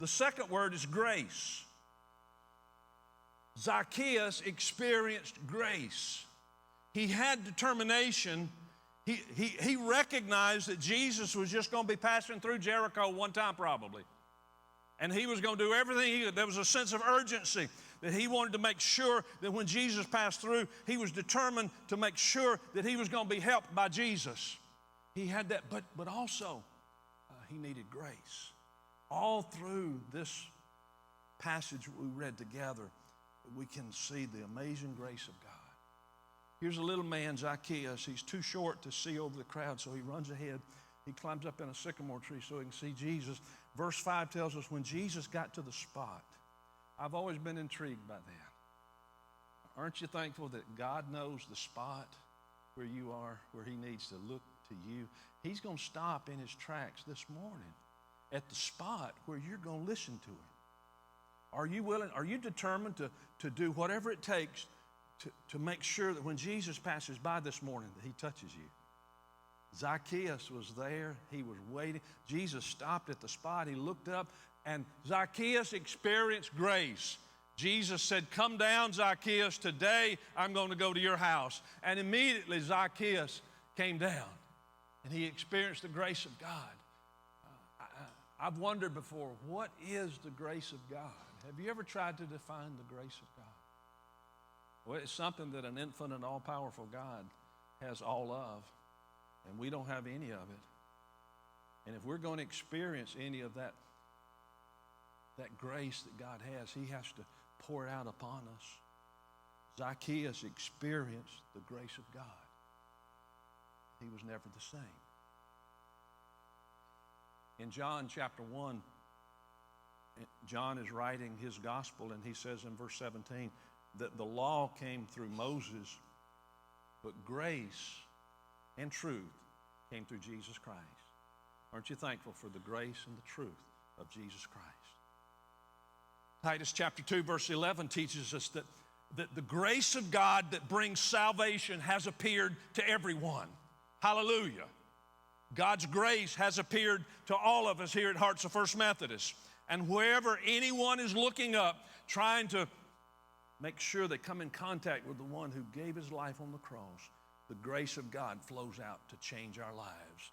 The second word is grace. Zacchaeus experienced grace. He had determination. He recognized that Jesus was just going to be passing through Jericho one time probably. And he was going to do everything he could. There was a sense of urgency that he wanted to make sure that when Jesus passed through, he was determined to make sure that he was going to be helped by Jesus. He had that, but also he needed grace. All through this passage we read together, we can see the amazing grace of God. Here's a little man, Zacchaeus. He's too short to see over the crowd, so he runs ahead. He climbs up in a sycamore tree so he can see Jesus. Verse 5 tells us when Jesus got to the spot. I've always been intrigued by that. Aren't you thankful that God knows the spot where you are, where he needs to look to you? He's going to stop in his tracks this morning at the spot where you're going to listen to him. Are you willing, are you determined to do whatever it takes to make sure that when Jesus passes by this morning that he touches you? Zacchaeus was there. He was waiting. Jesus stopped at the spot. He looked up, and Zacchaeus experienced grace. Jesus said, "Come down, Zacchaeus. Today I'm going to go to your house." And immediately Zacchaeus came down, and he experienced the grace of God. I've wondered before, what is the grace of God? Have you ever tried to define the grace of God? Well, it's something that an infinite, all-powerful God has all of, and we don't have any of it. And if we're going to experience any of that grace that God has, he has to pour it out upon us. Zacchaeus experienced the grace of God. He was never the same. In John chapter 1, John is writing his gospel, and he says in verse 17 that the law came through Moses, but grace and truth came through Jesus Christ. Aren't you thankful for the grace and the truth of Jesus Christ? Titus chapter 2, verse 11 teaches us that the grace of God that brings salvation has appeared to everyone. Hallelujah. God's grace has appeared to all of us here at Hearts of First Methodist. And wherever anyone is looking up, trying to make sure they come in contact with the one who gave his life on the cross, the grace of God flows out to change our lives.